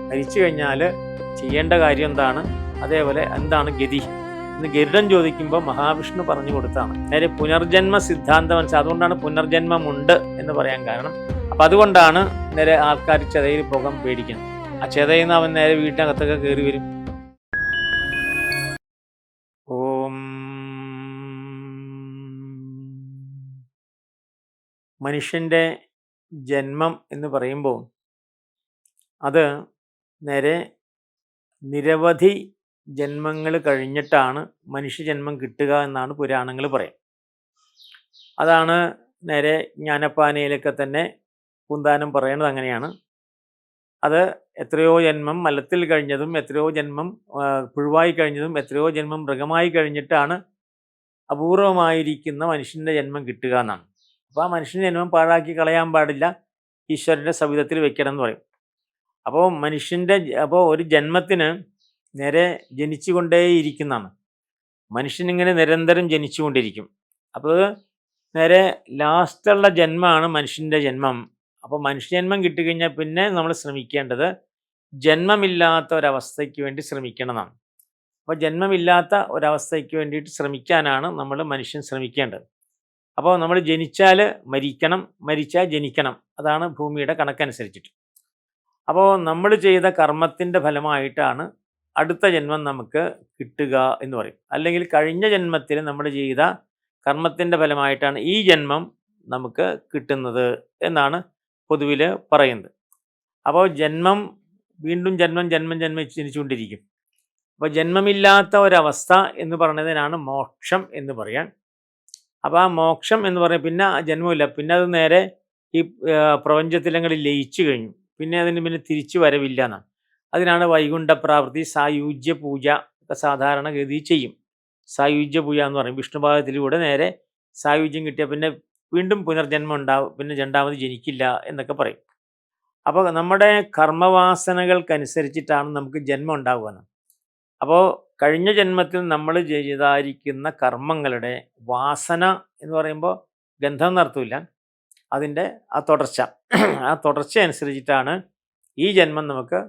മരിച്ചു കഴിഞ്ഞാൽ ചെയ്യേണ്ട കാര്യം എന്താണ്, അതേപോലെ എന്താണ് ഗതി എന്ന് ഗരുഡൻ ചോദിക്കുമ്പോൾ മഹാവിഷ്ണു പറഞ്ഞു കൊടുത്താണ്. നേരെ പുനർജന്മ സിദ്ധാന്തം മനസ്സിലായി. അതുകൊണ്ടാണ് പുനർജന്മമുണ്ട് എന്ന് പറയാൻ കാരണം. അപ്പം അതുകൊണ്ടാണ് നേരെ ആൾക്കാർ ചെതയിൽ പോകാൻ പേടിക്കുന്നത്. ആ ചെതയിൽ നിന്ന് അവൻ നേരെ വീട്ടിനകത്തൊക്കെ കയറി വരും. ഓം മനുഷ്യൻ്റെ ജന്മം എന്ന് പറയുമ്പോൾ അത് നേരെ നിരവധി ജന്മങ്ങൾ കഴിഞ്ഞിട്ടാണ് മനുഷ്യജന്മം കിട്ടുക എന്നാണ് പുരാണങ്ങൾ പറയും. അതാണ് നേരെ ജ്ഞാനപ്പാനയിലൊക്കെ തന്നെ പൂന്താനം പറയുന്നത് അങ്ങനെയാണ്. അത് എത്രയോ ജന്മം മലത്തിൽ കഴിഞ്ഞതും എത്രയോ ജന്മം പുഴുവായി കഴിഞ്ഞതും എത്രയോ ജന്മം മൃഗമായി കഴിഞ്ഞിട്ടാണ് അപൂർവമായിരിക്കുന്ന മനുഷ്യൻ്റെ ജന്മം കിട്ടുക എന്നാണ്. അപ്പോൾ ആ മനുഷ്യൻ്റെ ജന്മം പാഴാക്കി കളയാൻ പാടില്ല, ഈശ്വരൻ്റെ സവിധത്തിൽ വെക്കണം എന്ന് പറയും. അപ്പോൾ ഒരു ജന്മത്തിന് നേരെ ജനിച്ചുകൊണ്ടേയിരിക്കുന്നതാണ്. മനുഷ്യനിങ്ങനെ നിരന്തരം ജനിച്ചുകൊണ്ടിരിക്കും. അപ്പോൾ നേരെ ലാസ്റ്റുള്ള ജന്മമാണ് മനുഷ്യൻ്റെ ജന്മം. അപ്പോൾ മനുഷ്യജന്മം കിട്ടിക്കഴിഞ്ഞാൽ പിന്നെ നമ്മൾ ശ്രമിക്കേണ്ടത് ജന്മമില്ലാത്ത ഒരവസ്ഥയ്ക്ക് വേണ്ടി ശ്രമിക്കണമെന്നാണ്. അപ്പോൾ ജന്മമില്ലാത്ത ഒരവസ്ഥയ്ക്ക് വേണ്ടിയിട്ട് ശ്രമിക്കാനാണ് മനുഷ്യൻ ശ്രമിക്കേണ്ടത്. അപ്പോൾ നമ്മൾ ജനിച്ചാൽ മരിക്കണം, മരിച്ചാൽ ജനിക്കണം. അതാണ് ഭൂമിയുടെ കണക്കനുസരിച്ചിട്ട്. അപ്പോൾ നമ്മൾ ചെയ്ത കർമ്മത്തിൻ്റെ ഫലമായിട്ടാണ് അടുത്ത ജന്മം നമുക്ക് കിട്ടുക എന്ന് പറയും. അല്ലെങ്കിൽ കഴിഞ്ഞ ജന്മത്തിൽ നമ്മൾ ചെയ്ത കർമ്മത്തിൻ്റെ ഫലമായിട്ടാണ് ഈ ജന്മം നമുക്ക് കിട്ടുന്നത് എന്നാണ് പൊതുവിൽ പറയുന്നത്. അപ്പോൾ വീണ്ടും ജന്മം ജനിച്ചുകൊണ്ടിരിക്കും. അപ്പോൾ ജന്മമില്ലാത്ത ഒരവസ്ഥ എന്ന് പറയുന്നതിനാണ് മോക്ഷം എന്ന് പറയാൻ. അപ്പോൾ ആ മോക്ഷം എന്ന് പറയാൻ പിന്നെ ജന്മമില്ല, പിന്നെ അത് നേരെ ഈ പ്രപഞ്ചത്തിലങ്ങളിൽ ലയിച്ചു കഴിഞ്ഞു, പിന്നെ അതിന് തിരിച്ചു വരവില്ല എന്നാണ്. അതിനാണ് വൈകുണ്ഠപ്രാപ്തി, സായുജ്യ പൂജ ഒക്കെ സാധാരണഗതി ചെയ്യും. സായുജ്യ പൂജ എന്ന് പറയും. വിഷ്ണുപാദത്തിലൂടെ നേരെ സായുജ്യം കിട്ടിയ പിന്നെ വീണ്ടും പുനർജന്മം ഉണ്ടാവും, പിന്നെ രണ്ടാമത് ജനിക്കില്ല എന്നൊക്കെ പറയും. അപ്പോൾ നമ്മുടെ കർമ്മവാസനകൾക്കനുസരിച്ചിട്ടാണ് നമുക്ക് ജന്മം ഉണ്ടാവുക. അപ്പോൾ കഴിഞ്ഞ ജന്മത്തിൽ നമ്മൾ ചെയ്തായിരിക്കുന്ന കർമ്മങ്ങളുടെ വാസന എന്ന് പറയുമ്പോൾ ഗന്ധം നടത്തില്ല, അതിൻ്റെ ആ തുടർച്ച അനുസരിച്ചിട്ടാണ് ഈ ജന്മം നമുക്ക്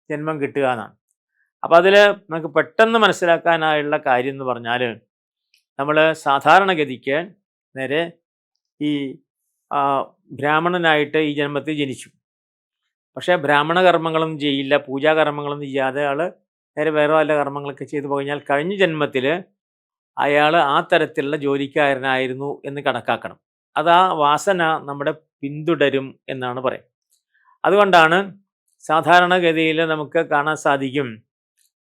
ജന്മം കിട്ടുക എന്നാണ്. അപ്പോൾ അതിൽ നമുക്ക് പെട്ടെന്ന് മനസ്സിലാക്കാനായുള്ള കാര്യം എന്ന് പറഞ്ഞാൽ, നമ്മൾ സാധാരണഗതിക്ക് നേരെ ഈ ബ്രാഹ്മണനായിട്ട് ഈ ജന്മത്തിൽ ജനിച്ചു. പക്ഷേ ബ്രാഹ്മണ കർമ്മങ്ങളൊന്നും ചെയ്യില്ല, പൂജാകർമ്മങ്ങളൊന്നും ചെയ്യാതെ ആൾ നേരെ വേറെ വല്ല കർമ്മങ്ങളൊക്കെ ചെയ്തു കഴിഞ്ഞാൽ കഴിഞ്ഞ ജന്മത്തിൽ അയാൾ ആ തരത്തിലുള്ള ജോലിക്കാരനായിരുന്നു എന്ന് കണക്കാക്കണം. അത് ആ വാസന നമ്മുടെ പിന്തുടരും എന്നാണ് പറയുക. അതുകൊണ്ടാണ് സാധാരണഗതിയിൽ നമുക്ക് കാണാൻ സാധിക്കും,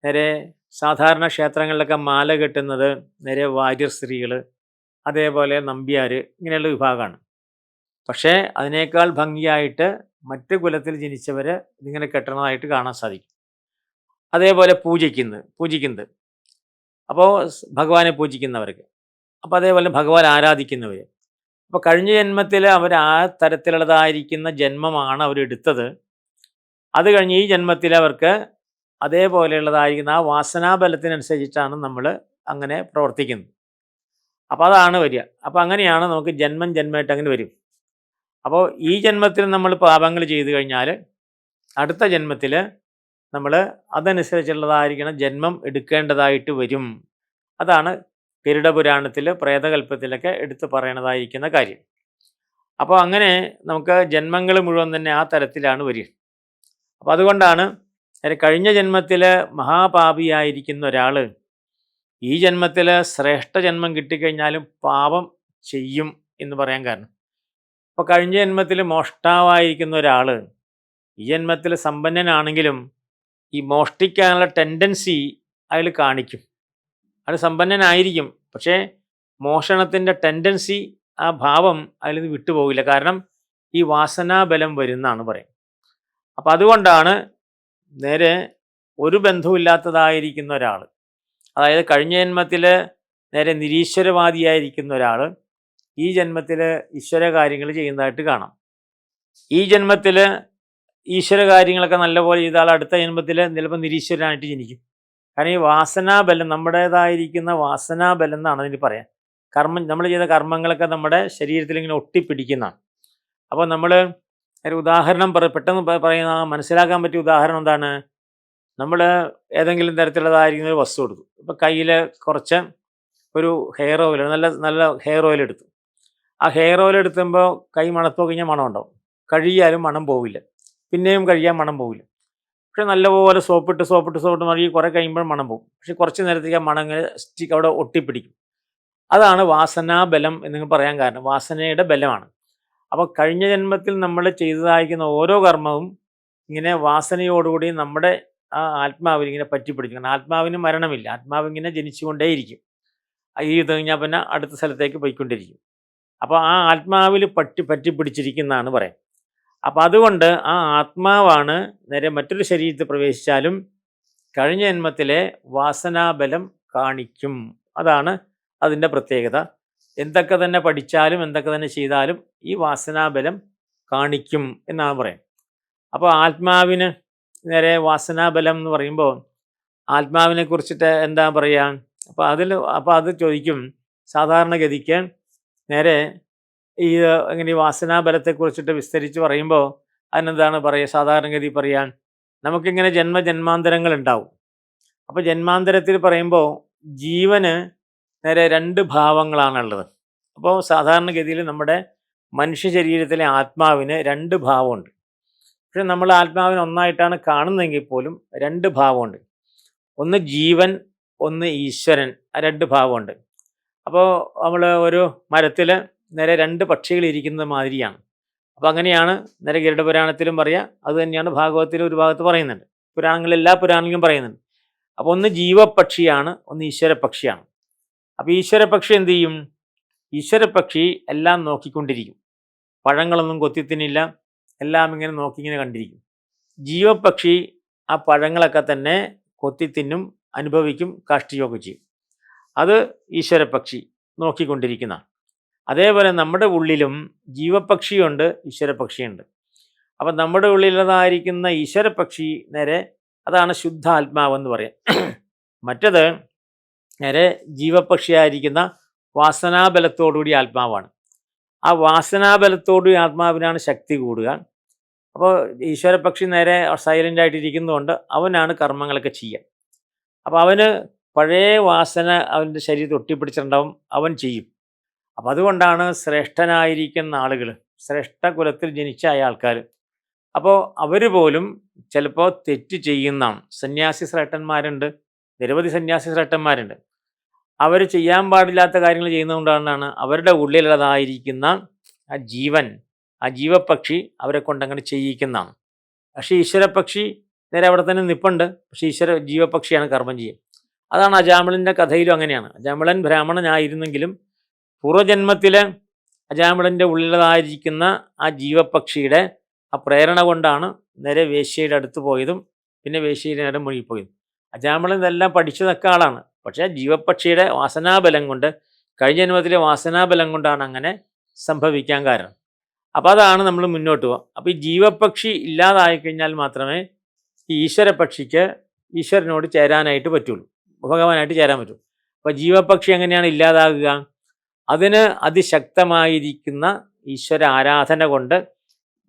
നേരെ സാധാരണ ക്ഷേത്രങ്ങളിലൊക്കെ മാല കെട്ടുന്നത് നേരെ വാര്യർ സ്ത്രീകൾ, അതേപോലെ നമ്പ്യാർ, ഇങ്ങനെയുള്ള വിഭാഗമാണ്. പക്ഷേ അതിനേക്കാൾ ഭംഗിയായിട്ട് മറ്റ് കുലത്തിൽ ജനിച്ചവർ ഇതിങ്ങനെ കെട്ടണതായിട്ട് കാണാൻ സാധിക്കും. അതേപോലെ പൂജിക്കുന്നത് അപ്പോൾ ഭഗവാനെ പൂജിക്കുന്നവർക്ക്, അപ്പോൾ അതേപോലെ ഭഗവാൻ ആരാധിക്കുന്നവർ. അപ്പോൾ കഴിഞ്ഞ ജന്മത്തിൽ അവർ ആ തരത്തിലുള്ളതായിരിക്കുന്ന ജന്മമാണ് അവരെടുത്തത്. അത് കഴിഞ്ഞ് ഈ ജന്മത്തിൽ അവർക്ക് അതേപോലെയുള്ളതായിരിക്കുന്ന ആ വാസനാബലത്തിനനുസരിച്ചിട്ടാണ് നമ്മൾ അങ്ങനെ പ്രവർത്തിക്കുന്നത്. അപ്പോൾ അതാണ് വരിക. അപ്പോൾ അങ്ങനെയാണ് നമുക്ക് ജന്മമായിട്ട് അങ്ങനെ വരും. അപ്പോൾ ഈ ജന്മത്തിൽ നമ്മൾ പാപങ്ങൾ ചെയ്തു കഴിഞ്ഞാൽ അടുത്ത ജന്മത്തിൽ നമ്മൾ അതനുസരിച്ചുള്ളതായിരിക്കണം ജന്മം എടുക്കേണ്ടതായിട്ട് വരും. അതാണ് ഗരുഡപുരാണത്തിൽ പ്രേതകൽപ്പത്തിലൊക്കെ എടുത്തു പറയണതായിരിക്കുന്ന കാര്യം. അപ്പോൾ അങ്ങനെ നമുക്ക് ജന്മങ്ങൾ മുഴുവൻ തന്നെ ആ തരത്തിലാണ് വരിക. അപ്പോൾ അതുകൊണ്ടാണ് കഴിഞ്ഞ ജന്മത്തിൽ മഹാപാപിയായിരിക്കുന്ന ഒരാൾ ഈ ജന്മത്തിൽ ശ്രേഷ്ഠ ജന്മം കിട്ടിക്കഴിഞ്ഞാലും പാപം ചെയ്യും എന്ന് പറയാൻ കാരണം. അപ്പോൾ കഴിഞ്ഞ ജന്മത്തിൽ മോഷ്ടാവായിരിക്കുന്ന ഒരാൾ ഈ ജന്മത്തിൽ സമ്പന്നനാണെങ്കിലും ഈ മോഷ്ടിക്കാനുള്ള ടെൻഡൻസി അയാൾ കാണിക്കും. അയാൾ സമ്പന്നനായിരിക്കും, പക്ഷേ മോഷണത്തിൻ്റെ ടെൻഡൻസി, ആ ഭാവം അതിൽ നിന്ന് വിട്ടുപോകില്ല. കാരണം ഈ വാസനാബലം വരുന്നതാണ് പറയും. അപ്പം അതുകൊണ്ടാണ് നേരെ ഒരു ബന്ധവുമില്ലാത്തതായിരിക്കുന്ന ഒരാൾ, അതായത് കഴിഞ്ഞ ജന്മത്തിൽ നേരെ നിരീശ്വരവാദിയായിരിക്കുന്ന ഒരാൾ ഈ ജന്മത്തിൽ ഈശ്വര കാര്യങ്ങൾ ചെയ്യുന്നതായിട്ട് കാണാം. ഈ ജന്മത്തിൽ ഈശ്വര കാര്യങ്ങളൊക്കെ നല്ലപോലെ ചെയ്ത ആൾ അടുത്ത ജന്മത്തിൽ ചിലപ്പോൾ നിരീശ്വരനായിട്ട് ജനിക്കും. കാരണം ഈ വാസനാബലം, നമ്മുടേതായിരിക്കുന്ന വാസനാബലം എന്നാണ് അതിന് പറയാം. നമ്മൾ ചെയ്ത കർമ്മങ്ങളൊക്കെ നമ്മുടെ ശരീരത്തിൽ ഇങ്ങനെ ഒട്ടിപ്പിടിക്കുന്നതാണ്. അപ്പോൾ നമ്മൾ ഒരു ഉദാഹരണം പെട്ടെന്ന് പറയുന്ന മനസ്സിലാക്കാൻ പറ്റിയ ഉദാഹരണം എന്താണ്? നമ്മൾ ഏതെങ്കിലും തരത്തിലുള്ളതായിരിക്കുന്ന ഒരു വസ്തു എടുത്തു. ഇപ്പം കയ്യിൽ കുറച്ച് ഒരു ഹെയർ ഓയിൽ, നല്ല നല്ല ഹെയർ ഓയിൽ എടുത്തു. ആ ഹെയർ ഓയിൽ എടുക്കുമ്പോൾ കൈ മണത്ത് കഴിഞ്ഞാൽ മണം ഉണ്ടാവും. കഴുകിയാലും മണം പോവില്ല, പിന്നെയും കഴുകിയാൽ മണം പോവില്ല. പക്ഷെ നല്ലപോലെ സോപ്പിട്ട് മറിയി കുറേ കഴിയുമ്പോൾ മണം പോകും. പക്ഷെ കുറച്ച് നേരത്തേക്ക് ആ മണം ഇങ്ങനെ അവിടെ ഒട്ടിപ്പിടിക്കും. അതാണ് വാസനാബലം എന്ന് പറയാൻ കാരണം. വാസനയുടെ ബലമാണ്. അപ്പോൾ കഴിഞ്ഞ ജന്മത്തിൽ നമ്മൾ ചെയ്തതായിരിക്കുന്ന ഓരോ കർമ്മവും ഇങ്ങനെ വാസനയോടുകൂടി നമ്മുടെ ആ ആത്മാവിൽ ഇങ്ങനെ പറ്റിപ്പിടിക്കണം. ആത്മാവിന് മരണമില്ല, ആത്മാവ് ഇങ്ങനെ ജനിച്ചുകൊണ്ടേയിരിക്കും. ഈ ഇത് കഴിഞ്ഞാൽ പിന്നെ അടുത്ത സ്ഥലത്തേക്ക് പോയിക്കൊണ്ടിരിക്കും. അപ്പോൾ ആ ആത്മാവിൽ പറ്റിപ്പിടിച്ചിരിക്കുന്നതാണ് പറയാം. അപ്പം അതുകൊണ്ട് ആ ആത്മാവാണ് നേരെ മറ്റൊരു ശരീരത്തിൽ പ്രവേശിച്ചാലും കഴിഞ്ഞ ജന്മത്തിലെ വാസനാബലം കാണിക്കും. അതാണ് അതിൻ്റെ പ്രത്യേകത. എന്തൊക്കെ തന്നെ പഠിച്ചാലും എന്തൊക്കെ തന്നെ ചെയ്താലും ഈ വാസനാബലം കാണിക്കും എന്നാണ് പറയാം. അപ്പോൾ ആത്മാവിന് നേരെ വാസനാബലം എന്ന് പറയുമ്പോൾ ആത്മാവിനെ കുറിച്ചിട്ട് എന്താ പറയുക? അപ്പോൾ അത് ചോദിക്കും. സാധാരണഗതിക്ക് നേരെ ഈ ഇങ്ങനെ വാസനാബലത്തെക്കുറിച്ചിട്ട് വിസ്തരിച്ച് പറയുമ്പോൾ അതിനെന്താണ് പറയുക? സാധാരണഗതി പറയാൻ നമുക്കിങ്ങനെ ജന്മജന്മാന്തരങ്ങൾ ഉണ്ടാവും. അപ്പോൾ ജന്മാന്തരത്തിൽ പറയുമ്പോൾ ജീവന് നേരെ 2 ഭാവങ്ങളാണുള്ളത്. അപ്പോൾ സാധാരണഗതിയിൽ നമ്മുടെ മനുഷ്യ ശരീരത്തിലെ ആത്മാവിന് 2 ഭാവമുണ്ട്. പക്ഷെ നമ്മൾ ആത്മാവിനെ ഒന്നായിട്ടാണ് കാണുന്നതെങ്കിൽ പോലും 2 ഭാവമുണ്ട്. ഒന്ന് ജീവൻ, ഒന്ന് ഈശ്വരൻ. ആ 2 ഭാവമുണ്ട്. അപ്പോൾ നമ്മൾ ഒരു മരത്തിൽ നേരെ 2 പക്ഷികൾ ഇരിക്കുന്നത് മാതിരിയാണ്. അപ്പോൾ അങ്ങനെയാണ് നേരെ ഗരുഡപുരാണത്തിലും പറയുക. അത് തന്നെയാണ് ഭാഗവതത്തിലും ഒരു ഭാഗത്ത് പറയുന്നുണ്ട്. എല്ലാ പുരാണങ്ങളിലും പറയുന്നുണ്ട്. അപ്പോൾ ഒന്ന് ജീവപക്ഷിയാണ്, ഒന്ന് ഈശ്വരപക്ഷിയാണ്. അപ്പോൾ ഈശ്വരപക്ഷി എന്ത് ചെയ്യും? ഈശ്വരപക്ഷി എല്ലാം നോക്കിക്കൊണ്ടിരിക്കും. പഴങ്ങളൊന്നും കൊത്തിത്തിന്നില്ല, എല്ലാം ഇങ്ങനെ നോക്കിങ്ങനെ കണ്ടിരിക്കും. ജീവപക്ഷി ആ പഴങ്ങളൊക്കെ തന്നെ കൊത്തിത്തിന്നും, അനുഭവിക്കും, കാഷ്ടിക്കുകയൊക്കെ ചെയ്യും. അത് ഈശ്വരപക്ഷി നോക്കിക്കൊണ്ടിരിക്കുന്ന. അതേപോലെ നമ്മുടെ ഉള്ളിലും ജീവപക്ഷിയുണ്ട്, ഈശ്വരപക്ഷിയുണ്ട്. അപ്പം നമ്മുടെ ഉള്ളിലുള്ളതായിരിക്കുന്ന ഈശ്വരപക്ഷി നേരെ അതാണ് ശുദ്ധ ആത്മാവെന്ന് പറയാം. മറ്റത് നേരെ ജീവപക്ഷിയായിരിക്കുന്ന വാസനാബലത്തോടുകൂടി ആത്മാവാണ്. ആ വാസനാബലത്തോടുകൂടി ആത്മാവിനാണ് ശക്തി കൂടുക. അപ്പോൾ ഈശ്വരപക്ഷി നേരെ സൈലൻ്റ് ആയിട്ടിരിക്കുന്നതുകൊണ്ട് അവനാണ് കർമ്മങ്ങളൊക്കെ ചെയ്യുക. അപ്പോൾ അവന് പഴയ വാസന അവൻ്റെ ശരീരത്തിൽ ഒട്ടിപ്പിടിച്ചിട്ടുണ്ടാവും, അവൻ ചെയ്യും. അപ്പം അതുകൊണ്ടാണ് ശ്രേഷ്ഠനായിരിക്കുന്ന ആളുകൾ, ശ്രേഷ്ഠ കുലത്തിൽ ജനിച്ച ആൾക്കാർ, അപ്പോൾ അവർ പോലും ചിലപ്പോൾ തെറ്റ് ചെയ്യുന്നതാണ്. സന്യാസി ശ്രേഷ്ഠന്മാരുണ്ട്, നിരവധി സന്യാസി ശ്രേഷ്ഠന്മാരുണ്ട്. അവർ ചെയ്യാൻ പാടില്ലാത്ത കാര്യങ്ങൾ ചെയ്യുന്നതുകൊണ്ടാണ് അവരുടെ ഉള്ളിലുള്ളതായിരിക്കുന്ന ആ ജീവൻ, ആ ജീവപക്ഷി അവരെ കൊണ്ടങ്ങനെ ചെയ്യിക്കുന്നതാണ്. പക്ഷേ ഈശ്വരപക്ഷി നേരെ അവിടെ തന്നെ നിൽപ്പുണ്ട്. പക്ഷേ ജീവപക്ഷിയാണ് കർമ്മം ചെയ്യുക. അതാണ് അജാമിളൻ്റെ കഥയിലും അങ്ങനെയാണ്. അജാമിളൻ ബ്രാഹ്മണനായിരുന്നെങ്കിലും പൂർവ്വജന്മത്തിൽ അജാമിളൻ്റെ ഉള്ളിലുള്ളതായിരിക്കുന്ന ആ ജീവപക്ഷിയുടെ ആ പ്രേരണ കൊണ്ടാണ് നേരെ വേശ്യയുടെ അടുത്ത് പോയതും പിന്നെ വേശ്യയുടെ നേരം മുഴുകിപ്പോയതും. അജാമിളൻ ഇതെല്ലാം പഠിച്ചതൊക്കെ ആളാണ്. പക്ഷേ ജീവപക്ഷിയുടെ വാസനാബലം കൊണ്ട്, കഴിഞ്ഞ ജന്മത്തിലെ വാസനാബലം കൊണ്ടാണ് അങ്ങനെ സംഭവിക്കാൻ കാരണം. അപ്പോൾ അതാണ് നമ്മൾ മുന്നോട്ട് പോകുക. അപ്പോൾ ഈ ജീവപക്ഷി ഇല്ലാതായിക്കഴിഞ്ഞാൽ മാത്രമേ ഈ ഈശ്വരപക്ഷിക്ക് ഈശ്വരനോട് ചേരാനായിട്ട് പറ്റുള്ളൂ, ഭഗവാനായിട്ട് ചേരാൻ പറ്റുള്ളൂ. അപ്പോൾ ജീവപക്ഷി എങ്ങനെയാണ് ഇല്ലാതാകുക? അതിന് അതിശക്തമായിരിക്കുന്ന ഈശ്വര ആരാധന കൊണ്ട്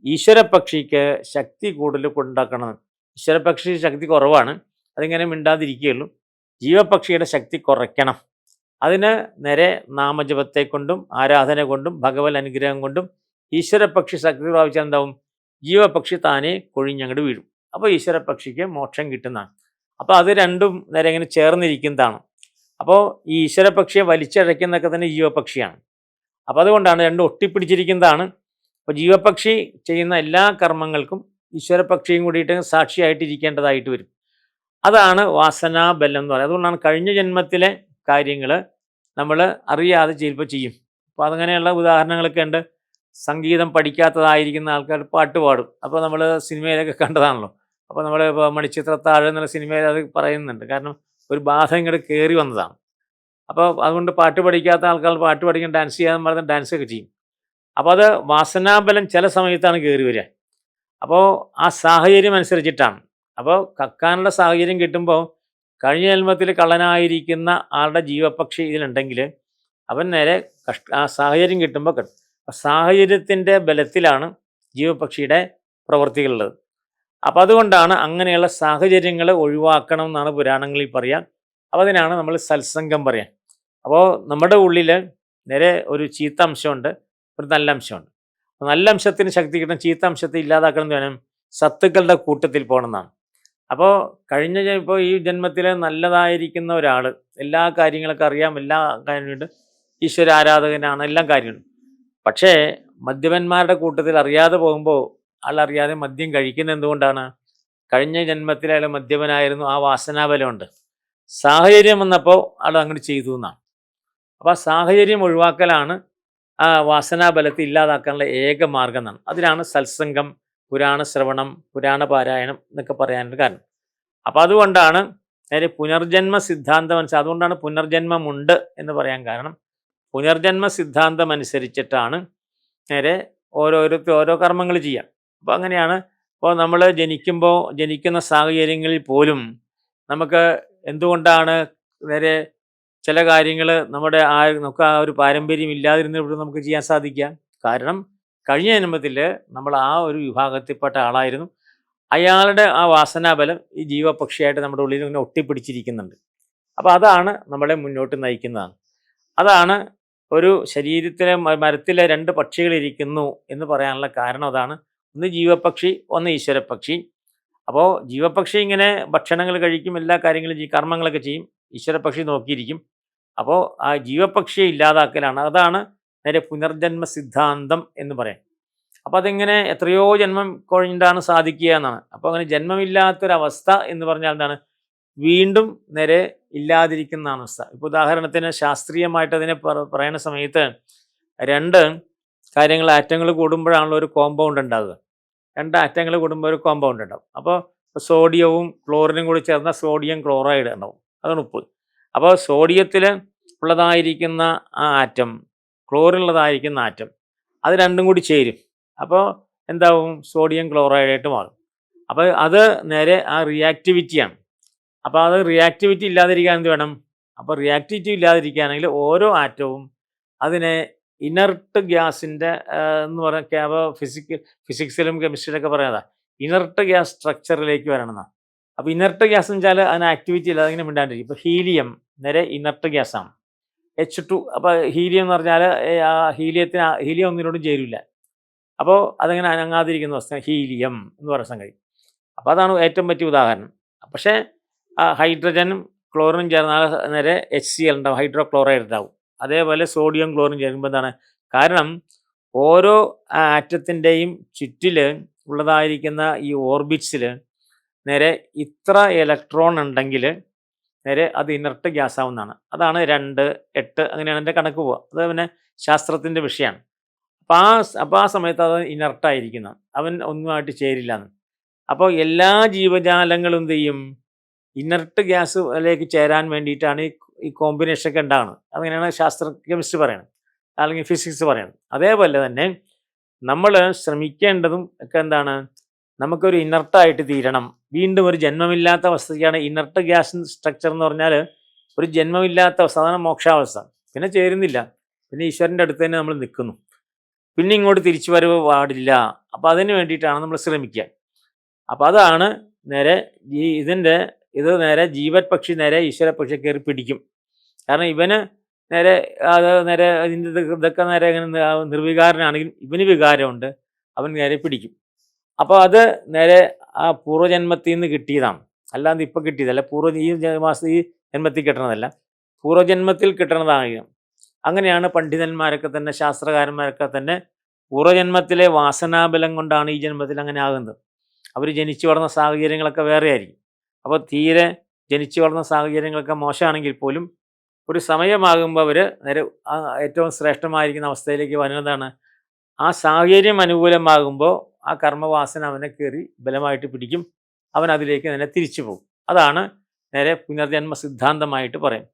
ഈശ്വരപക്ഷിക്ക് ശക്തി കൂടുതൽ കൊണ്ടാക്കണം. ഈശ്വരപക്ഷി ശക്തി കുറവാണ്, അതിങ്ങനെ മിണ്ടാതിരിക്കുകയുള്ളൂ. ജീവപക്ഷിയുടെ ശക്തി കുറയ്ക്കണം. അതിന് നേരെ നാമജപത്തെ കൊണ്ടും ആരാധന കൊണ്ടും ഭഗവത് അനുഗ്രഹം കൊണ്ടും ഈശ്വരപക്ഷി ശക്തി പ്രാപിച്ചാൽ എന്താവും? ജീവപക്ഷി താനെ കൊഴിഞ്ഞങ്ങോട്ട് വീഴും. അപ്പോൾ ഈശ്വരപക്ഷിക്ക് മോക്ഷം കിട്ടുന്നതാണ്. അപ്പോൾ അത് രണ്ടും നേരെ ഇങ്ങനെ ചേർന്നിരിക്കുന്നതാണ്. അപ്പോൾ ഈ ഈശ്വരപക്ഷിയെ വലിച്ചഴയ്ക്കുന്നതൊക്കെ തന്നെ ജീവപക്ഷിയാണ്. അപ്പോൾ അതുകൊണ്ടാണ് രണ്ടും ഒട്ടിപ്പിടിച്ചിരിക്കുന്നതാണ്. അപ്പോൾ ജീവപക്ഷി ചെയ്യുന്ന എല്ലാ കർമ്മങ്ങൾക്കും ഈശ്വരപക്ഷിയും കൂടിയിട്ട് സാക്ഷിയായിട്ടിരിക്കേണ്ടതായിട്ട് വരും. അതാണ് വാസനാബലം എന്ന് പറയുന്നത്. അതുകൊണ്ടാണ് കഴിഞ്ഞ ജന്മത്തിലെ കാര്യങ്ങൾ നമ്മൾ അറിയാതെ ചിലപ്പോൾ ചെയ്യും. അപ്പോൾ അതങ്ങനെയുള്ള ഉദാഹരണങ്ങളൊക്കെ ഉണ്ട്. സംഗീതം പഠിക്കാത്തതായിരിക്കുന്ന ആൾക്കാർ പാട്ട് പാടും. അപ്പോൾ നമ്മൾ സിനിമയിലൊക്കെ കണ്ടതാണല്ലോ. അപ്പോൾ നമ്മൾ ഇപ്പോൾ മണിച്ചിത്രത്താഴ് എന്നുള്ള സിനിമയിൽ അത് പറയുന്നുണ്ട്. കാരണം ഒരു ബാധ ഇങ്ങോട്ട് കയറി വന്നതാണ്. അപ്പോൾ അതുകൊണ്ട് പാട്ട് പഠിക്കാത്ത ആൾക്കാർ പാട്ട് പഠിക്കാൻ ഡാൻസ് ചെയ്യാൻ പറഞ്ഞാൽ ഡാൻസൊക്കെ ചെയ്യും. അപ്പോൾ അത് വാസനാബലം ചില സമയത്താണ് കയറി വരിക. അപ്പോൾ ആ സാഹചര്യം അനുസരിച്ചിട്ടാണ്. അപ്പോൾ കക്കാനുള്ള സാഹചര്യം കിട്ടുമ്പോൾ കഴിഞ്ഞ ജന്മത്തിൽ കള്ളനായിരിക്കുന്ന ആളുടെ ജീവപക്ഷി ഇതിലുണ്ടെങ്കിൽ അവൻ നേരെ ആ സാഹചര്യം കിട്ടുമ്പോൾ കിട്ടും. സാഹചര്യത്തിൻ്റെ ബലത്തിലാണ് ജീവപക്ഷിയുടെ പ്രവൃത്തികളുള്ളത്. അപ്പോൾ അതുകൊണ്ടാണ് അങ്ങനെയുള്ള സാഹചര്യങ്ങൾ ഒഴിവാക്കണം എന്നാണ് പുരാണങ്ങളിൽ പറയുക. അപ്പോൾ അതിനാണ് നമ്മൾ സത്സംഗം പറയുക. അപ്പോൾ നമ്മുടെ ഉള്ളിൽ നേരെ ഒരു ചീത്ത അംശമുണ്ട്, ഒരു നല്ല അംശമുണ്ട്. നല്ല അംശത്തിന് ശക്തി കിട്ടണം, ചീത്ത അംശത്തെ ഇല്ലാതാക്കണം എന്ന് വേണം സത്തുക്കളുടെ കൂട്ടത്തിൽ പോകണമെന്നാണ്. അപ്പോൾ ഇപ്പോൾ ഈ ജന്മത്തിൽ നല്ലതായിരിക്കുന്ന ഒരാൾ, എല്ലാ കാര്യങ്ങളൊക്കെ അറിയാം, എല്ലാ കാര്യമുണ്ട്, ഈശ്വര ആരാധകനാണ്, എല്ലാം കാര്യമുണ്ട്. പക്ഷേ മദ്യപന്മാരുടെ കൂട്ടത്തിൽ അറിയാതെ പോകുമ്പോൾ ആളറിയാതെ മദ്യം കഴിക്കുന്നത് എന്തുകൊണ്ടാണ്? കഴിഞ്ഞ ജന്മത്തിൽ അയാൾ മദ്യപനായിരുന്നു, ആ വാസനാബലമുണ്ട്. സാഹചര്യം വന്നപ്പോൾ ആൾ അങ്ങോട്ട് ചെയ്തു എന്നാണ്. അപ്പോൾ ആ സാഹചര്യം ഒഴിവാക്കലാണ് ആ വാസനാബലത്തെ ഇല്ലാതാക്കാനുള്ള ഏക മാർഗം എന്നാണ്. അതിനാണ് സത്സംഗം, പുരാണ ശ്രവണം, പുരാണ പാരായണം എന്നൊക്കെ പറയാനുള്ള കാരണം. അപ്പോൾ അതുകൊണ്ടാണ് നേരെ പുനർജന്മ സിദ്ധാന്തം മനസ്സിലാക്കുക. അതുകൊണ്ടാണ് പുനർജന്മമുണ്ട് എന്ന് പറയാൻ കാരണം. പുനർജന്മ സിദ്ധാന്തം അനുസരിച്ചിട്ടാണ് നേരെ ഓരോരുത്തർ ഓരോ കർമ്മങ്ങൾ ചെയ്യാം. അപ്പോൾ അങ്ങനെയാണ്. ഇപ്പോൾ നമ്മൾ ജനിക്കുന്ന സാഹചര്യങ്ങളിൽ പോലും നമുക്ക് എന്തുകൊണ്ടാണ് നേരെ ചില കാര്യങ്ങൾ നമുക്ക് ആ ഒരു പാരമ്പര്യം ഇല്ലാതിരുന്നിട്ട് നമുക്ക് ചെയ്യാൻ സാധിക്കുക? കാരണം കഴിഞ്ഞ ജന്മത്തിൽ നമ്മൾ ആ ഒരു വിഭാഗത്തിൽപ്പെട്ട ആളായിരുന്നു. അയാളുടെ ആ വാസനാബലം ഈ ജീവപക്ഷിയായിട്ട് നമ്മുടെ ഉള്ളിൽ ഇങ്ങനെ ഒട്ടിപ്പിടിച്ചിരിക്കുന്നുണ്ട്. അപ്പോൾ അതാണ് നമ്മളെ മുന്നോട്ട് നയിക്കുന്നതാണ്. അതാണ് ഒരു ശരീരത്തിലെ മരത്തിലെ 2 പക്ഷികളിരിക്കുന്നു എന്ന് പറയാനുള്ള കാരണം അതാണ്. ഒന്ന് ജീവപക്ഷി, ഒന്ന് ഈശ്വരപക്ഷി. അപ്പോൾ ജീവപക്ഷി ഇങ്ങനെ ഭക്ഷണങ്ങൾ കഴിക്കും, എല്ലാ കാര്യങ്ങളും ചെയ്യും, കർമ്മങ്ങളൊക്കെ ചെയ്യും. ഈശ്വരപക്ഷി നോക്കിയിരിക്കും. അപ്പോൾ ആ ജീവപക്ഷിയെ ഇല്ലാതാക്കലാണ്. അതാണ് നേരെ പുനർജന്മ സിദ്ധാന്തം എന്ന് പറയാം. അപ്പോൾ അതെങ്ങനെ എത്രയോ ജന്മം കൊണ്ടാണ് സാധിക്കുക എന്നാണ്. അപ്പോൾ അങ്ങനെ ജന്മമില്ലാത്തൊരവസ്ഥ എന്ന് പറഞ്ഞാൽ എന്താണ്? വീണ്ടും നേരെ ഇല്ലാതിരിക്കുന്ന അവസ്ഥ. ഇപ്പോൾ ഉദാഹരണത്തിന് ശാസ്ത്രീയമായിട്ട് അതിനെ പറയുന്ന സമയത്ത് 2 കാര്യങ്ങൾ, ആറ്റങ്ങൾ കൂടുമ്പോഴാണല്ലോ ഒരു കോമ്പൗണ്ട് ഉണ്ടാകുക. 2 ആറ്റങ്ങൾ കൂടുമ്പോൾ ഒരു കോമ്പൗണ്ട് ഉണ്ടാവും. അപ്പോൾ സോഡിയവും ക്ലോറിനും കൂടി ചേർന്ന സോഡിയം ക്ലോറൈഡ് ഉണ്ടാവും. അതാണ് ഉപ്പ്. അപ്പോൾ സോഡിയത്തിൽ ഉള്ളതായിരിക്കുന്ന ആ ആറ്റം, ക്ലോറിനുള്ളതായിരിക്കുന്ന ആറ്റം, അത് രണ്ടും കൂടി ചേരും. അപ്പോൾ എന്താവും? സോഡിയം ക്ലോറൈഡായിട്ട് മാറും. അപ്പോൾ അത് നേരെ ആ റിയാക്ടിവിറ്റിയാണ്. അപ്പോൾ അത് റിയാക്ടിവിറ്റി ഇല്ലാതിരിക്കാൻ എന്ത് വേണം? അപ്പോൾ റിയാക്ടിവിറ്റി ഇല്ലാതിരിക്കുകയാണെങ്കിൽ ഓരോ ആറ്റവും അതിനെ ഇനർട്ട് ഗ്യാസിൻ്റെ എന്ന് പറഞ്ഞാൽ അപ്പോൾ ഫിസിക്സിലും കെമിസ്ട്രിയിലൊക്കെ പറയാതാ ഇനർട്ട് ഗ്യാസ് സ്ട്രക്ചറിലേക്ക് വരണമെന്നാണ്. അപ്പോൾ ഇനർട്ട് ഗ്യാസ് എന്ന് വെച്ചാൽ അതിന് ആക്ടിവിറ്റി ഇല്ല, അതിങ്ങനെ മിണ്ടാണ്ടിരിക്കും. ഇപ്പോൾ ഹീലിയം നേരെ ഇനർട്ട് ഗ്യാസാണ്. H2. അപ്പോൾ ഹീലിയം എന്ന് പറഞ്ഞാൽ ഹീലിയം ഒന്നിനോടും ചേരില്ല. അപ്പോൾ അതങ്ങനെ അനങ്ങാതിരിക്കുന്ന വസ്തു ഹീലിയം എന്ന് പറയുന്ന സംഗതി. അപ്പോൾ അതാണ് ഏറ്റവും പറ്റിയ ഉദാഹരണം. പക്ഷേ ഹൈഡ്രജനും ക്ലോറിനും ചേർന്നാൽ നേരെ HCl ഉണ്ടാവും, ഹൈഡ്രോക്ലോറൈഡ് ഉണ്ടാവും. അതേപോലെ സോഡിയം ക്ലോറിൻ ചേരുമ്പോൾ എന്താണ്? കാരണം ഓരോ ആറ്റത്തിൻ്റെയും ചുറ്റിൽ ഉള്ളതായിരിക്കുന്ന ഈ ഓർബിറ്റ്സിൽ നേരെ ഇത്ര ഇലക്ട്രോൺ ഉണ്ടെങ്കിൽ നേരെ അത് ഇനർട്ട് ഗ്യാസ് ആവുന്നതാണ്. അതാണ് 2, 8 അങ്ങനെയാണ് എൻ്റെ കണക്ക് പോവുക. അത് പിന്നെ ശാസ്ത്രത്തിൻ്റെ വിഷയമാണ്. അപ്പോൾ ആ സമയത്ത് അത് ഇനർട്ടായിരിക്കുന്ന, അവൻ ഒന്നുമായിട്ട് ചേരില്ല എന്ന്. അപ്പോൾ എല്ലാ ജീവജാലങ്ങളും എന്ത് ചെയ്യും? ഇനർട്ട് ഗ്യാസിലേക്ക് ചേരാൻ വേണ്ടിയിട്ടാണ് ഈ കോമ്പിനേഷനൊക്കെ ഉണ്ടാകുന്നത്. അങ്ങനെയാണ് കെമിസ്ട്രി പറയുന്നത്, അല്ലെങ്കിൽ ഫിസിക്സ് പറയുന്നത്. അതേപോലെ തന്നെ നമ്മൾ ശ്രമിക്കേണ്ടതും ഒക്കെ എന്താണ്? നമുക്കൊരു ഇനർട്ടായിട്ട് തീരണം. വീണ്ടും ഒരു ജന്മമില്ലാത്ത അവസ്ഥയ്ക്കാണ് ഇനർട്ട് ഗ്യാസ് സ്ട്രക്ചർ എന്ന് പറഞ്ഞാൽ. ഒരു ജന്മമില്ലാത്ത അവസ്ഥ, അതാണ് മോക്ഷാവസ്ഥ. പിന്നെ ചേരുന്നില്ല, പിന്നെ ഈശ്വരൻ്റെ അടുത്ത് തന്നെ നമ്മൾ നിൽക്കുന്നു, പിന്നെ ഇങ്ങോട്ട് തിരിച്ചു വരവ് പാടില്ല. അപ്പോൾ അതിന് വേണ്ടിയിട്ടാണ് നമ്മൾ ശ്രമിക്കുക. അപ്പോൾ അതാണ് നേരെ ഇത് നേരെ ജീവത് പക്ഷി നേരെ ഈശ്വര പക്ഷി കയറി പിടിക്കും. കാരണം ഇവന് നേരെ ഇതൊക്കെ നേരെ ഇങ്ങനെ നിർവികാരനാണെങ്കിൽ ഇവന് വികാരമുണ്ട്, അവൻ നേരെ പിടിക്കും. അപ്പോൾ അത് നേരെ ആ പൂർവ്വജന്മത്തിൽ നിന്ന് കിട്ടിയതാണ്, അല്ലാതെ ഇപ്പോൾ കിട്ടിയതല്ല. ഈ ജന്മത്തിൽ കിട്ടണതല്ല, പൂർവ്വജന്മത്തിൽ കിട്ടണതാണ്. അങ്ങനെയാണ് പണ്ഡിതന്മാരൊക്കെ തന്നെ, ശാസ്ത്രകാരന്മാരൊക്കെ തന്നെ പൂർവ്വജന്മത്തിലെ വാസനാബലം കൊണ്ടാണ് ഈ ജന്മത്തിൽ അങ്ങനെ ആകുന്നത്. അവർ ജനിച്ചു വളർന്ന സാഹചര്യങ്ങളൊക്കെ വേറെ ആയിരിക്കും. അപ്പോൾ തീരെ ജനിച്ചു വളർന്ന സാഹചര്യങ്ങളൊക്കെ മോശമാണെങ്കിൽ പോലും ഒരു സമയമാകുമ്പോൾ അവർ നേരെ ഏറ്റവും ശ്രേഷ്ഠമായിരിക്കുന്ന അവസ്ഥയിലേക്ക് വരുന്നതാണ്. ആ സാഹചര്യം അനുകൂലമാകുമ്പോൾ ആ കർമ്മവാസന അവനെ കയറി ബലമായിട്ട് പിടിക്കും, അവൻ അതിലേക്ക് തന്നെ തിരിച്ചു പോകും. അതാണ് നേരെ പുനർജന്മ സിദ്ധാന്തമായിട്ട് പറയും.